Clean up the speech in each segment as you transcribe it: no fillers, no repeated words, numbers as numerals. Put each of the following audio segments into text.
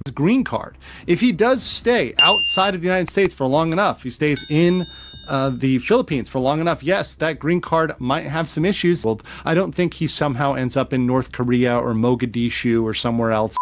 his green card. If he does stay outside of the United States for long enough, he stays in the Philippines for long enough, yes, that green card might have some issues. Well, I don't think he somehow ends up in North Korea or Mogadishu or somewhere else.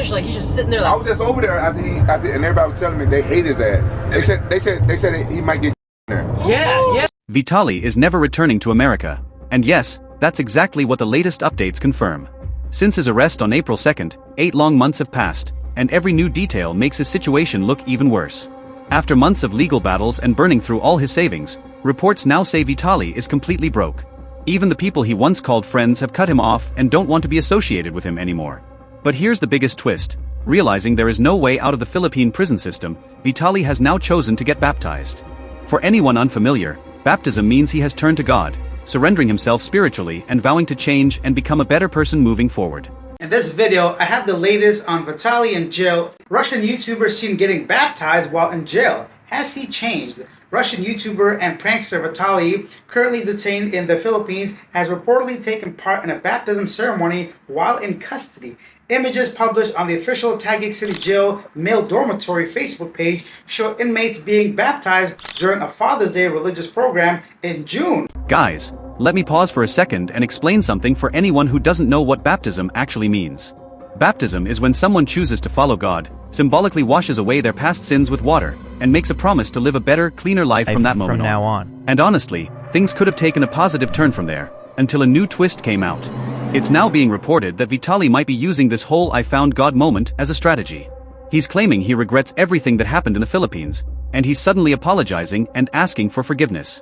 Like he's just sitting there. Like, I was just over there after and everybody was telling me they hate his ass. They said he might get there. Yeah. Vitaly is never returning to America. And yes, that's exactly what the latest updates confirm. Since his arrest on April 2nd, 8 long months have passed, and every new detail makes his situation look even worse. After months of legal battles and burning through all his savings, reports now say Vitaly is completely broke. Even the people he once called friends have cut him off and don't want to be associated with him anymore. But here's the biggest twist. Realizing there is no way out of the Philippine prison system, Vitaly has now chosen to get baptized. For anyone unfamiliar, baptism means he has turned to God, surrendering himself spiritually and vowing to change and become a better person moving forward. In this video, I have the latest on Vitaly in jail. Russian YouTubers seen getting baptized while in jail. Has he changed? Russian YouTuber and prankster Vitaly, currently detained in the Philippines, has reportedly taken part in a baptism ceremony while in custody. Images published on the official Taguig City Jail male dormitory Facebook page show inmates being baptized during a Father's Day religious program in June. Guys, let me pause for a second and explain something for anyone who doesn't know what baptism actually means. Baptism is when someone chooses to follow God, symbolically washes away their past sins with water, and makes a promise to live a better, cleaner life from that moment now on. And honestly, things could have taken a positive turn from there, until a new twist came out. It's now being reported that Vitaly might be using this whole "I found God" moment as a strategy. He's claiming he regrets everything that happened in the Philippines, and he's suddenly apologizing and asking for forgiveness.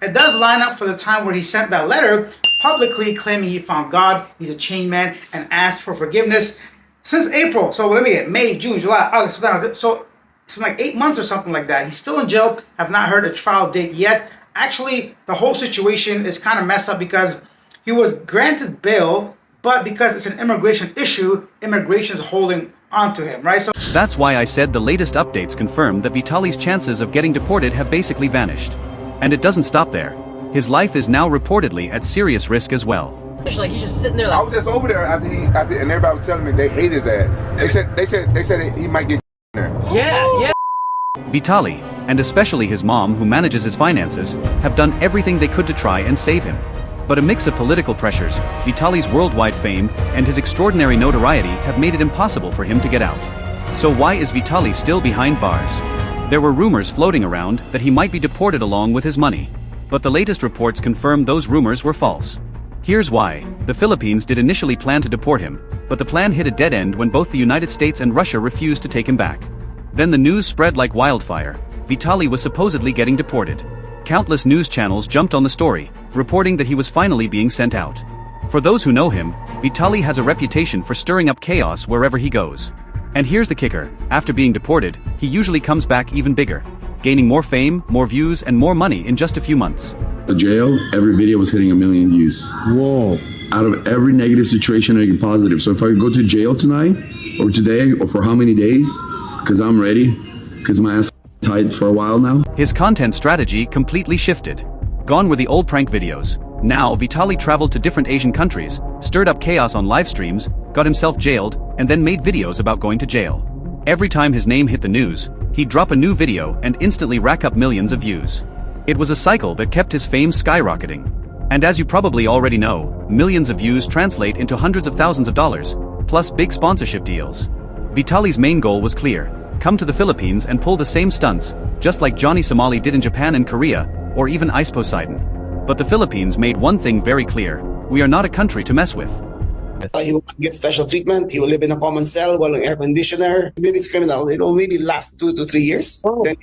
It does line up for the time where he sent that letter publicly claiming he found God, he's a changed man, and asked for forgiveness since April. So let me get May, June, July, August, September. So it's like 8 months or something like that. He's still in jail. Have not heard a trial date yet. Actually, the whole situation is kind of messed up because he was granted bail, but because it's an immigration issue, immigration is holding on to him, right? So that's why I said the latest updates confirm that Vitaly's chances of getting deported have basically vanished. And it doesn't stop there. His life is now reportedly at serious risk as well. like he's just sitting there. I Like, was just over there after and everybody was telling me they hate his ass. They said he might get there. yeah. Vitaly, and especially his mom who manages his finances, have done everything they could to try and save him. But a mix of political pressures, Vitaly's worldwide fame, and his extraordinary notoriety have made it impossible for him to get out. So why is Vitaly still behind bars? There were rumors floating around that he might be deported along with his money. But the latest reports confirm those rumors were false. Here's why. The Philippines did initially plan to deport him, but the plan hit a dead end when both the United States and Russia refused to take him back. Then the news spread like wildfire. Vitaly was supposedly getting deported. Countless news channels jumped on the story, reporting that he was finally being sent out. For those who know him, Vitaly has a reputation for stirring up chaos wherever he goes. And here's the kicker, after being deported, he usually comes back even bigger, gaining more fame, more views, and more money in just a few months. The jail, every video was hitting 1 million views. Whoa. Out of every negative situation, I get positive. So if I go to jail tonight, or today, or for how many days, because I'm ready, because my ass tight for a while now. His content strategy completely shifted. Gone were the old prank videos. Now Vitaly traveled to different Asian countries, stirred up chaos on live streams, got himself jailed, and then made videos about going to jail. Every time his name hit the news, he'd drop a new video and instantly rack up millions of views. It was a cycle that kept his fame skyrocketing. And as you probably already know, millions of views translate into hundreds of thousands of dollars, plus big sponsorship deals. Vitaly's main goal was clear: come to the Philippines and pull the same stunts, just like Johnny Somali did in Japan and Korea, or even Ice Poseidon. But the Philippines made one thing very clear: we are not a country to mess with. He will get special treatment. He will live in a common cell while an air conditioner. Maybe it's criminal. It will maybe last 2 to 3 years. Then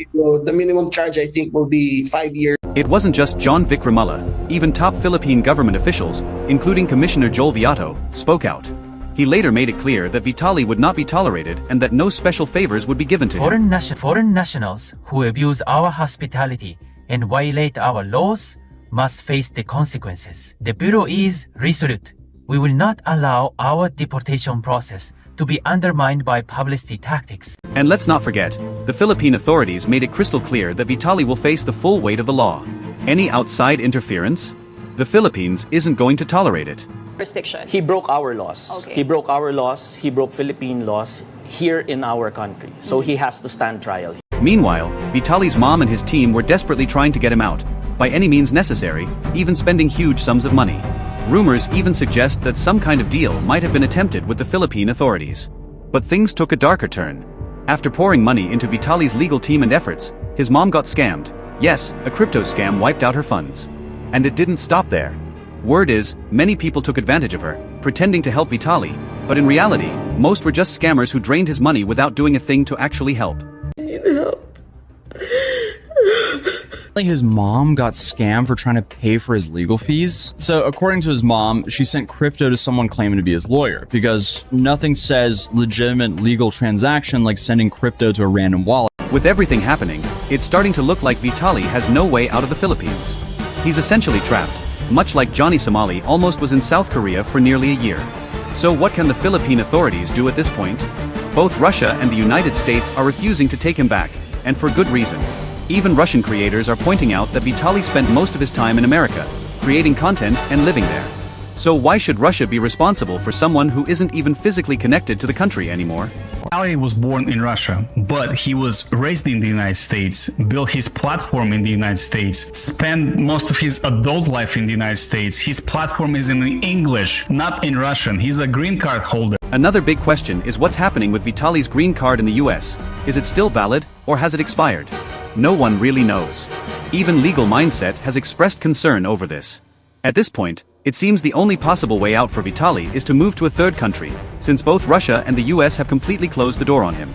the minimum charge, I think, will be 5 years. It wasn't just John Vic Ramulla. Even top Philippine government officials, including Commissioner Joel Viato, spoke out. He later made it clear that Vitaly would not be tolerated and that no special favors would be given to him. Foreign nationals who abuse our hospitality and violate our laws must face the consequences. The Bureau is resolute. We will not allow our deportation process to be undermined by publicity tactics. And let's not forget, the Philippine authorities made it crystal clear that Vitaly will face the full weight of the law. Any outside interference? The Philippines isn't going to tolerate it. jurisdiction. He broke our laws. Okay. He broke our laws. He broke Philippine laws here in our country. So he has to stand trial. Meanwhile, Vitaly's mom and his team were desperately trying to get him out, by any means necessary, even spending huge sums of money. Rumors even suggest that some kind of deal might have been attempted with the Philippine authorities. But things took a darker turn. After pouring money into Vitaly's legal team and efforts, his mom got scammed. Yes, a crypto scam wiped out her funds. And it didn't stop there. Word is, many people took advantage of her, pretending to help Vitaly, but in reality, most were just scammers who drained his money without doing a thing to actually help. His mom got scammed for trying to pay for his legal fees. So according to his mom, she sent crypto to someone claiming to be his lawyer, because nothing says legitimate legal transaction like sending crypto to a random wallet. With everything happening, it's starting to look like Vitaly has no way out of the Philippines. He's essentially trapped, much like Johnny Somali almost was in South Korea for nearly a year. So what can the Philippine authorities do at this point? Both Russia and the United States are refusing to take him back, and for good reason. Even Russian creators are pointing out that Vitaly spent most of his time in America, creating content and living there. So why should Russia be responsible for someone who isn't even physically connected to the country anymore? Vitaly was born in Russia, but he was raised in the United States, built his platform in the United States, spent most of his adult life in the United States. His platform is in English, not in Russian. He's a green card holder. Another big question is what's happening with Vitaly's green card in the US. Is it still valid, or has it expired? No one really knows. Even Legal Mindset has expressed concern over this. At this point, it seems the only possible way out for Vitaly is to move to a third country, since both Russia and the US have completely closed the door on him.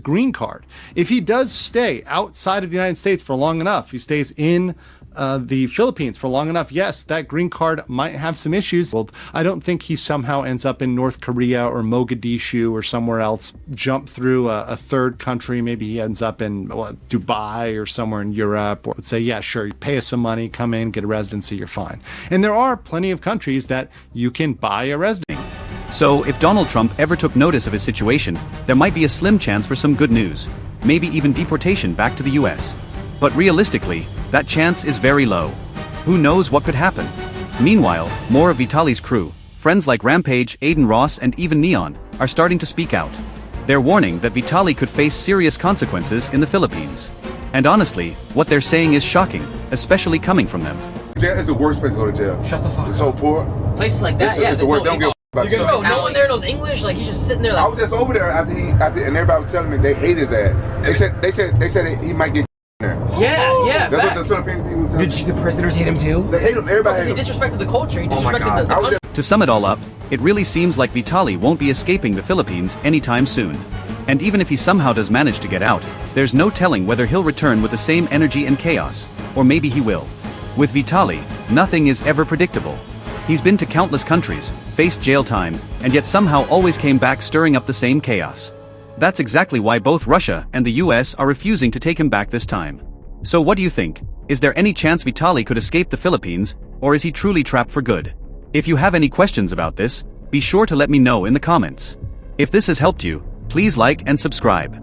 Green card. If he does stay outside of the United States for long enough, he stays in the Philippines for long enough, yes, that green card might have some issues. Well, I don't think he somehow ends up in North Korea or Mogadishu or somewhere else, jump through a third country. Maybe he ends up in Dubai or somewhere in Europe, or would say, yeah, sure, you pay us some money, come in, get a residency, you're fine. And there are plenty of countries that you can buy a residency. So if Donald Trump ever took notice of his situation, there might be a slim chance for some good news, maybe even deportation back to the US. But realistically, that chance is very low. Who knows what could happen? Meanwhile, more of Vitaly's crew, friends like Rampage, Aiden Ross and even Neon, are starting to speak out. They're warning that Vitaly could face serious consequences in the Philippines. And honestly, what they're saying is shocking, especially coming from them. Jail is the worst place to go to jail. Shut the fuck up. It's so poor. Places like that, It's the worst. They don't give a about Bro, no one there knows English. Like he's just sitting there. Like I was just over there after and everybody was telling me they hate his ass. They said he might get there. Yeah. That's what the Philippine people were telling me. The prisoners hate him too? They hate him. Everybody hates him. He disrespected the culture. He disrespected the country. To sum it all up, it really seems like Vitaly won't be escaping the Philippines anytime soon. And even if he somehow does manage to get out, there's no telling whether he'll return with the same energy and chaos, or maybe he will. With Vitaly, nothing is ever predictable. He's been to countless countries, faced jail time, and yet somehow always came back stirring up the same chaos. That's exactly why both Russia and the US are refusing to take him back this time. So what do you think? Is there any chance Vitaly could escape the Philippines, or is he truly trapped for good? If you have any questions about this, be sure to let me know in the comments. If this has helped you, please like and subscribe.